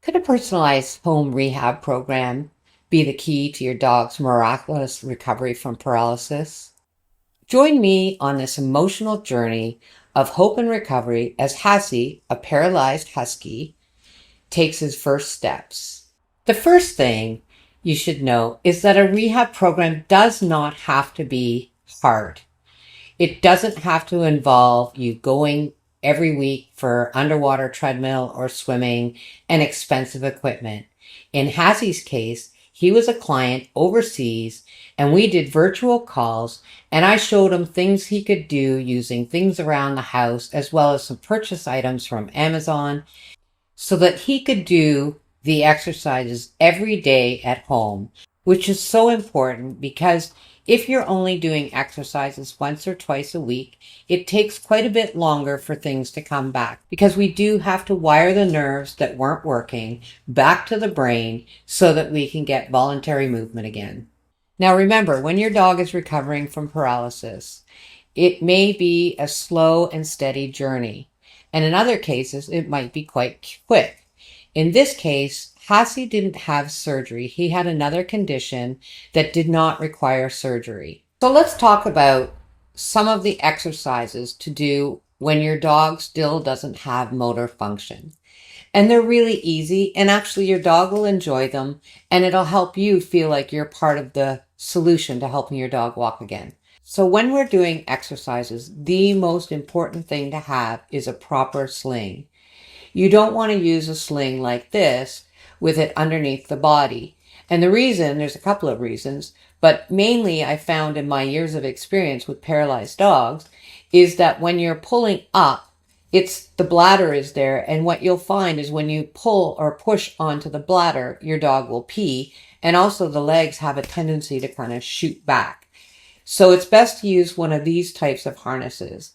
Could a personalized home rehab program be the key to your dog's miraculous recovery from paralysis? Join me on this emotional journey of hope and recovery as Husky, a paralyzed husky, takes his first steps. The first thing you should know is that a rehab program does not have to be hard. It doesn't have to involve you going every week for underwater treadmill or swimming and expensive equipment. In Hassie's case, he was a client overseas and we did virtual calls and I showed him things he could do using things around the house as well as some purchase items from Amazon so that he could do the exercises every day at home, which is so important because if you're only doing exercises once or twice a week, it takes quite a bit longer for things to come back because we do have to wire the nerves that weren't working back to the brain so that we can get voluntary movement again. Now remember, when your dog is recovering from paralysis, it may be a slow and steady journey. And in other cases, it might be quite quick. In this case, Husky didn't have surgery. He had another condition that did not require surgery. So let's talk about some of the exercises to do when your dog still doesn't have motor function. And they're really easy, and actually your dog will enjoy them, and it'll help you feel like you're part of the solution to helping your dog walk again. So when we're doing exercises, the most important thing to have is a proper sling. You don't want to use a sling like this with it underneath the body. And the reason, there's a couple of reasons, but mainly I found in my years of experience with paralyzed dogs, is that when you're pulling up, the bladder is there. And what you'll find is when you pull or push onto the bladder, your dog will pee. And also the legs have a tendency to kind of shoot back. So it's best to use one of these types of harnesses.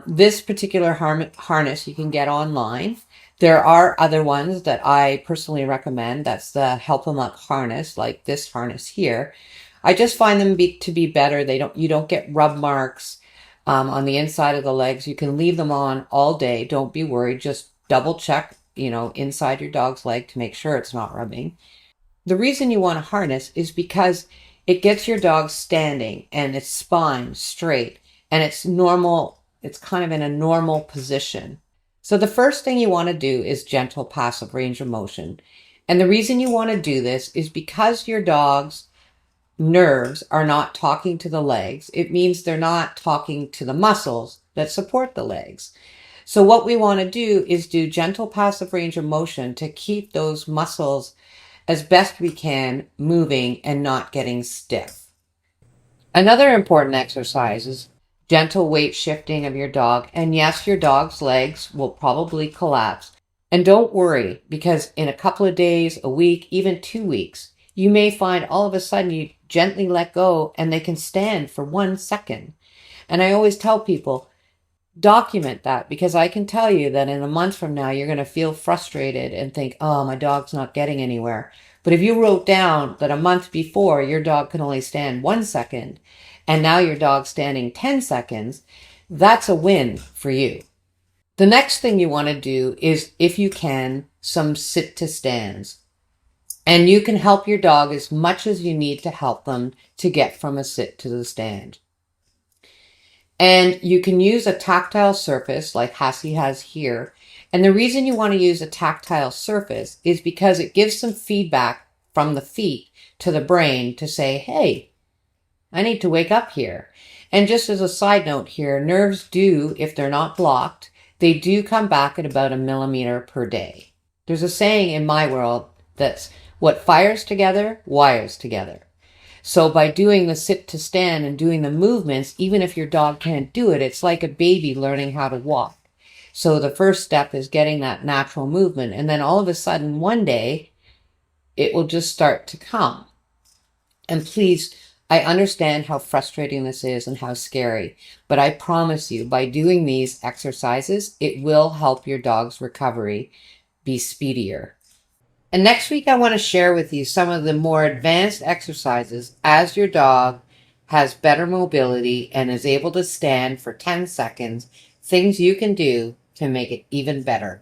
This particular harness you can get online. There are other ones that I personally recommend. That's the Help 'em Up harness, like this harness here. I just find them to be better. You don't get rub marks on the inside of the legs. You can leave them on all day. Don't be worried. Just double check, inside your dog's leg to make sure it's not rubbing. The reason you want a harness is because it gets your dog standing and its spine straight and it's normal. It's kind of in a normal position. So the first thing you want to do is gentle passive range of motion. And the reason you want to do this is because your dog's nerves are not talking to the legs. It means they're not talking to the muscles that support the legs. So what we want to do is do gentle passive range of motion to keep those muscles as best we can moving and not getting stiff. Another important exercise is gentle weight shifting of your dog. And yes, your dog's legs will probably collapse. And don't worry, because in a couple of days, a week, even 2 weeks, you may find all of a sudden you gently let go and they can stand for 1 second. And I always tell people, document that, because I can tell you that in a month from now, you're going to feel frustrated and think, oh, my dog's not getting anywhere. But if you wrote down that a month before your dog could only stand 1 second, and now your dog's standing 10 seconds, that's a win for you. The next thing you want to do is, if you can, some sit to stands. And you can help your dog as much as you need to help them to get from a sit to the stand. And you can use a tactile surface like Husky has here. And the reason you want to use a tactile surface is because it gives some feedback from the feet to the brain to say, hey, I need to wake up here. And just as a side note here, nerves do, if they're not blocked, they do come back at about 1 millimeter per day. There's a saying in my world that's what fires together, wires together. So by doing the sit to stand and doing the movements, even if your dog can't do it, it's like a baby learning how to walk. So the first step is getting that natural movement. And then all of a sudden, one day, it will just start to come. And please, I understand how frustrating this is and how scary, but I promise you, by doing these exercises, it will help your dog's recovery be speedier. And next week, I want to share with you some of the more advanced exercises as your dog has better mobility and is able to stand for 10 seconds, things you can do to make it even better.